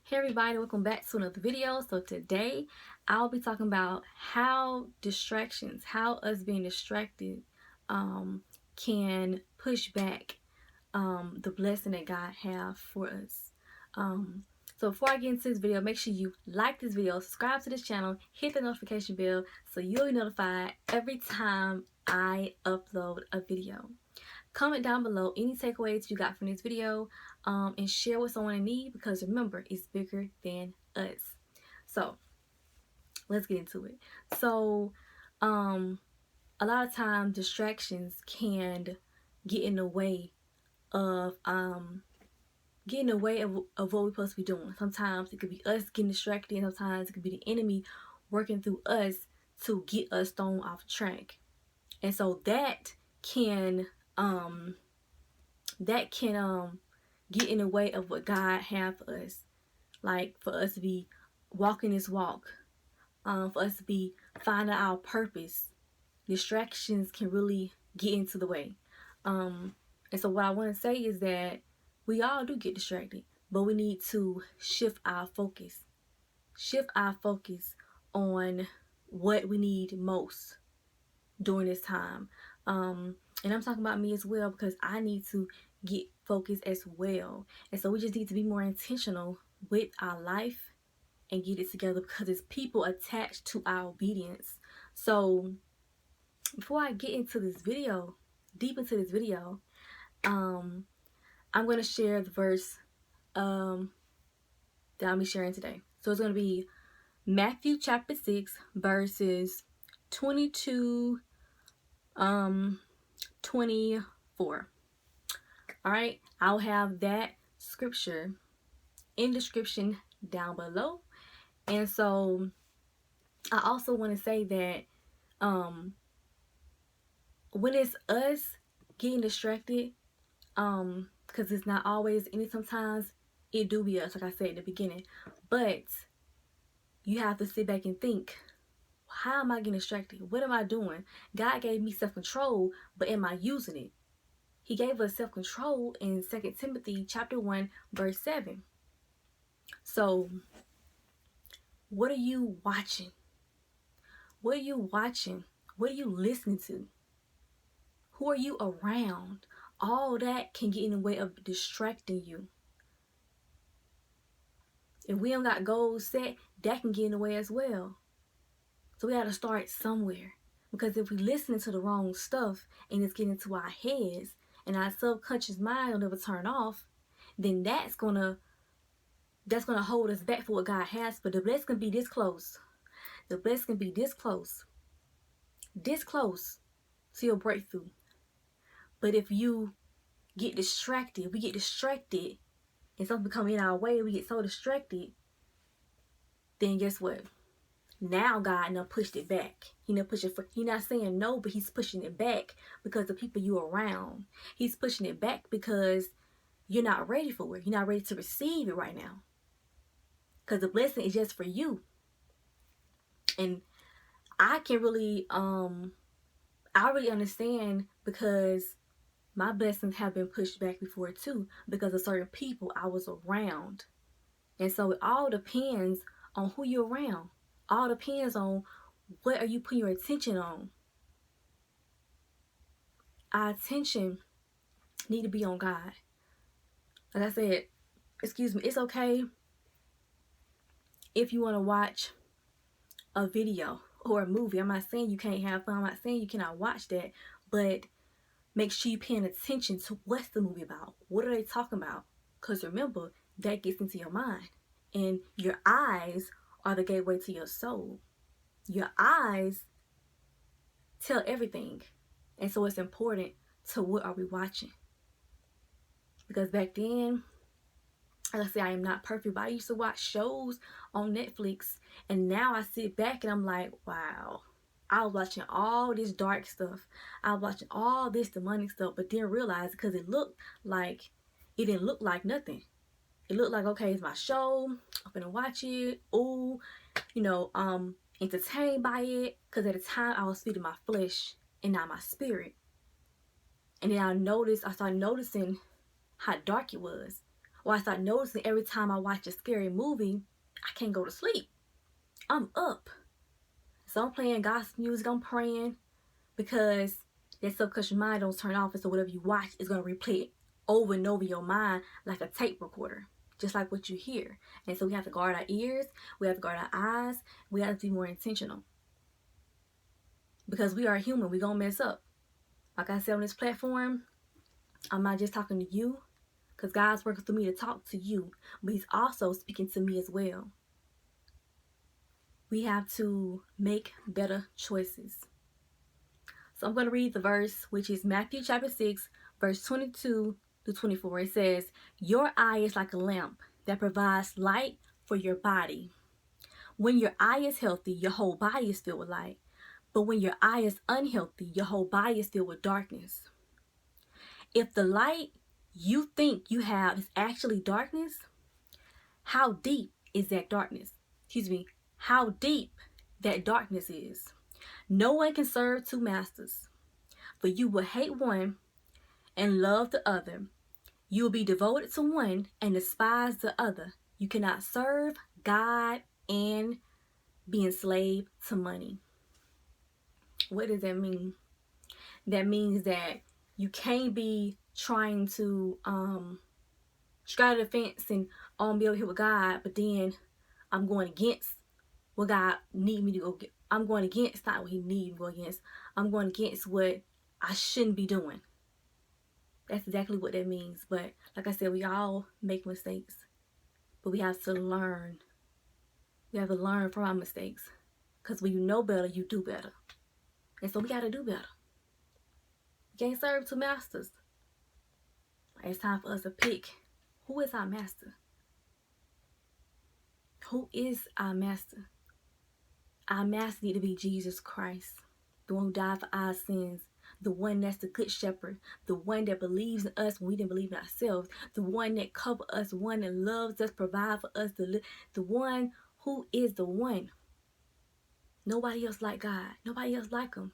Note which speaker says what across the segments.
Speaker 1: Hey everybody, welcome back to another video. So today I'll be talking about how distractions, how us being distracted can push back the blessing that God have for us. So before I get into this video, make sure you like this video, subscribe to this channel, hit the notification bell so you'll be notified every time I upload a video. Comment down below any takeaways you got from this video, and share with someone in need, because remember, it's bigger than us. So let's get into it. So a lot of times distractions can get in the way of what we're supposed to be doing. Sometimes it could be us getting distracted, and sometimes it could be the enemy working through us to get us thrown off track. And so that can get in the way of what God has for us. Like for us to be walking this walk, for us to be finding our purpose. Distractions can really get into the way. And so what I want to say is that we all do get distracted, but we need to shift our focus. Shift our focus on what we need most during this time. And I'm talking about me as well, because I need to get focused as well. And so we just need to be more intentional with our life and get it together, because it's people attached to our obedience. So before I get into this video, deep into this video, I'm going to share the verse that I'll be sharing today. So it's going to be Matthew chapter 6 verses 22 24. All right, I'll have that scripture in description down below. And so I also want to say that when it's us getting distracted, because it's not always, and sometimes it do be us, like I said in the beginning, but you have to sit back and think, how am I getting distracted? What am I doing? God gave me self-control, but am I using it? He gave us self-control in 2 Timothy chapter 1 verse 7. So what are you watching? What are you watching? What are you listening to? Who are you around? All that can get in the way of distracting you. If we don't got goals set, that can get in the way as well. So we got to start somewhere. Because if we listen to the wrong stuff and it's getting into our heads and our subconscious mind will never turn off, then that's gonna hold us back for what God has. But the blessing can be this close. The blessing can be this close to your breakthrough. But if you get distracted, we get distracted, and something come in our way, we get so distracted, then guess what? Now God now pushed it back. He not saying no, but he's pushing it back because the people you around. He's pushing it back because you're not ready for it. You're not ready to receive it right now. Because the blessing is just for you. And I can really I really understand, because my blessings have been pushed back before too, because of certain people I was around. And so it all depends on who you're around. All depends on what are you putting your attention on. Our attention need to be on God. Like I said, it's okay if you want to watch a video or a movie. I'm not saying you can't have fun. I'm not saying you cannot watch that, but make sure you're paying attention to what's the movie about. What are they talking about? Because remember, that gets into your mind. And your eyes are the gateway to your soul. Your eyes tell everything. And so it's important to what are we watching. Because back then, like I say, I am not perfect, but I used to watch shows on Netflix, and now I sit back and I'm like, wow, I was watching all this dark stuff. I was watching all this demonic stuff, but didn't realize, because it didn't look like nothing. It looked like, okay, it's my show, I'm gonna watch it, ooh, entertained by it, because at the time I was feeding my flesh and not my spirit. And then I started noticing how dark it was. Or I start noticing every time I watch a scary movie, I can't go to sleep. I'm up. So I'm playing gospel music, I'm praying, because that subconscious mind don't turn off, and so whatever you watch is going to replay it over and over in your mind like a tape recorder, just like what you hear. And so we have to guard our ears, we have to guard our eyes, we have to be more intentional, because we are human. We're going to mess up. Like I said on this platform, I'm not just talking to you, because God's working through me to talk to you, but He's also speaking to me as well. We have to make better choices. So I'm going to read the verse, which is Matthew chapter 6, verse 22 to 24. It says, "Your eye is like a lamp that provides light for your body. When your eye is healthy, your whole body is filled with light. But when your eye is unhealthy, your whole body is filled with darkness. If the light you think you have is actually darkness, how deep is that darkness? How deep that darkness is. No one can serve two masters, for you will hate one and love the other. You will be devoted to one and despise the other. You cannot serve God and be enslaved to money." What does that mean? That means that you can't be trying to straddle the fence and be over here with God, but then I'm going against what God need me to go get. I'm going against not what He need me to go against. I'm going against what I shouldn't be doing. That's exactly what that means. But like I said, we all make mistakes, but we have to learn. We have to learn from our mistakes, because when you know better, you do better. And so we got to do better. You can't serve two masters. It's time for us to pick who is our master. Who is our master? Our master need to be Jesus Christ, the one who died for our sins, the one that's the good shepherd, the one that believes in us when we didn't believe in ourselves, the one that covers us, the one that loves us, provides for us, the one who is the one. Nobody else like God. Nobody else like Him.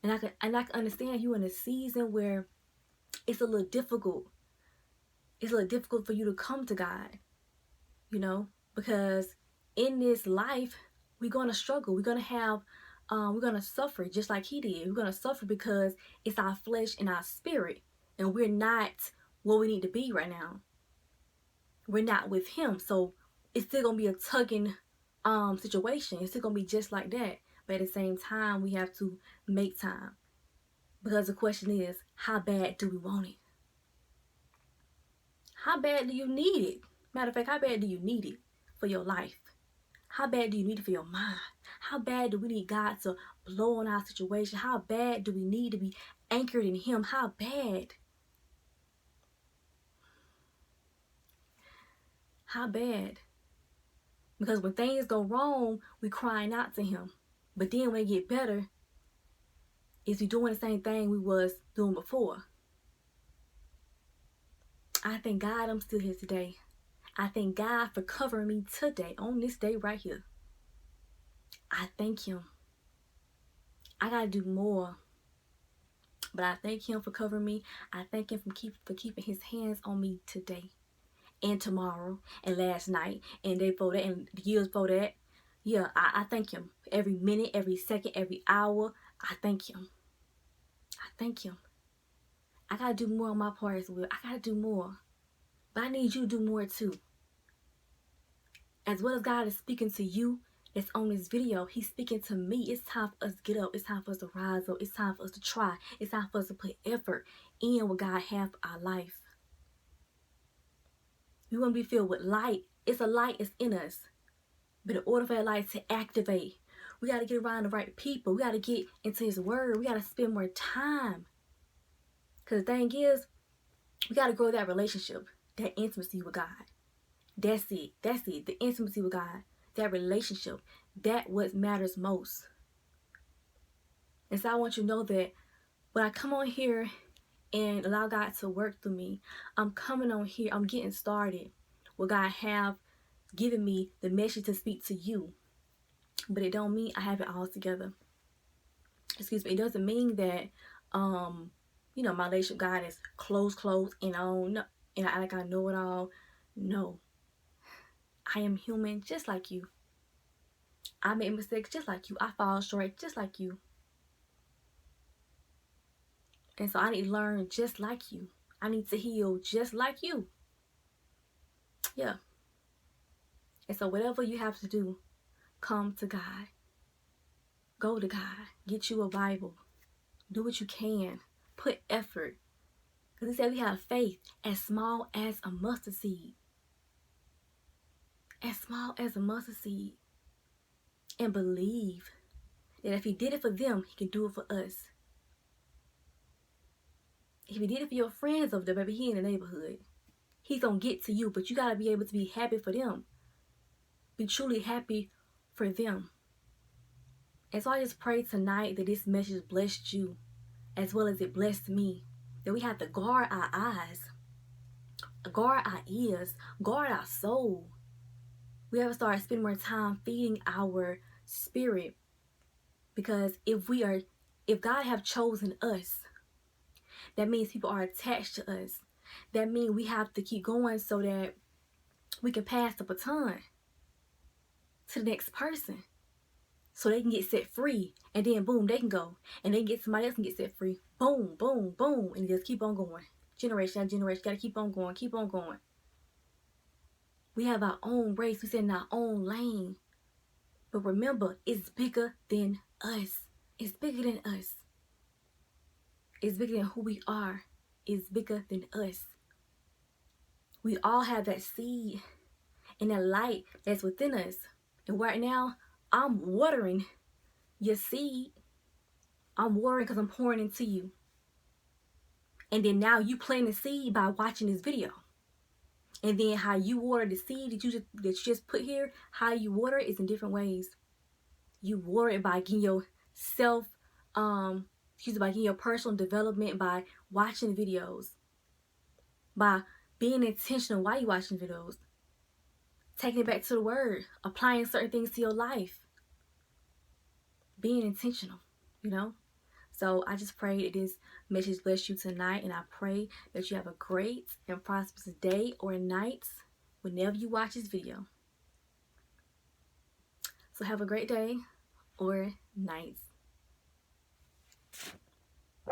Speaker 1: And I can understand you in a season where it's a little difficult. It's a little difficult for you to come to God, because in this life, we're going to struggle. We're going to have, we're going to suffer just like He did. We're going to suffer because it's our flesh and our spirit, and we're not where we need to be right now. We're not with Him. So it's still going to be a tugging situation. It's still going to be just like that. But at the same time, we have to make time. Because the question is, how bad do we want it? How bad do you need it? Matter of fact, how bad do you need it for your life? How bad do you need it for your mind? How bad do we need God to blow on our situation? How bad do we need to be anchored in Him? How bad? How bad? Because when things go wrong, we crying out to Him. But then when it get better, is we doing the same thing we was doing before? I thank God I'm still here today. I thank God for covering me today, on this day right here. I thank Him. I got to do more. But I thank Him for covering me. I thank Him for keeping His hands on me today and tomorrow and last night and day before that and the years before that. Yeah, I thank Him. Every minute, every second, every hour, I thank Him. I thank Him. I got to do more on my part as well. I got to do more. But I need you to do more too. As well as God is speaking to you that's on this video, He's speaking to me. It's time for us to get up. It's time for us to rise up. It's time for us to try. It's time for us to put effort in what God has for our life. We want to be filled with light. It's a light that's in us. But in order for that light to activate, we got to get around the right people. We got to get into His Word. We got to spend more time. Because the thing is, we got to grow that relationship, that intimacy with God. That's it. That's it. The intimacy with God. That relationship. That what matters most. And so I want you to know that when I come on here and allow God to work through me, I'm coming on here. I'm getting started. What God have given me the message to speak to you. But it don't mean I have it all together. Excuse me. It doesn't mean that my relationship with God is close, and I don't know, and I like I know it all. No, I am human just like you. I make mistakes just like you. I fall short just like you. And so I need to learn just like you. I need to heal just like you. Yeah. And so whatever you have to do, come to God. Go to God. Get you a Bible. Do what you can. Put effort. Because he said we have faith as small as a mustard seed. As small as a mustard seed. And believe that if he did it for them, he can do it for us. If he did it for your friends over there, baby, he in the neighborhood. He's going to get to you, but you got to be able to be happy for them. Be truly happy for them. And so I just pray tonight that this message blessed you as well as it blessed me. That we have to guard our eyes, guard our ears, guard our soul. We have to start spending more time feeding our spirit. Because if God have chosen us, that means people are attached to us. That means we have to keep going so that we can pass the baton to the next person. So they can get set free. And then boom, they can go. And they get somebody else can get set free. Boom, boom, boom. And just keep on going. Generation after generation. Gotta keep on going. Keep on going. We have our own race. We sit in our own lane. But remember, it's bigger than us. It's bigger than us. It's bigger than who we are. It's bigger than us. We all have that seed and that light that's within us. And right now, I'm watering your seed. I'm watering because I'm pouring into you. And then now you plant the seed by watching this video. And then how you water the seed that you just put here, how you water it is in different ways. You water it by getting yourself, by getting your personal development, by watching videos, by being intentional while you're watching videos, taking it back to the word, applying certain things to your life, being intentional, So I just pray that this message bless you tonight, and I pray that you have a great and prosperous day or night whenever you watch this video. So have a great day or night.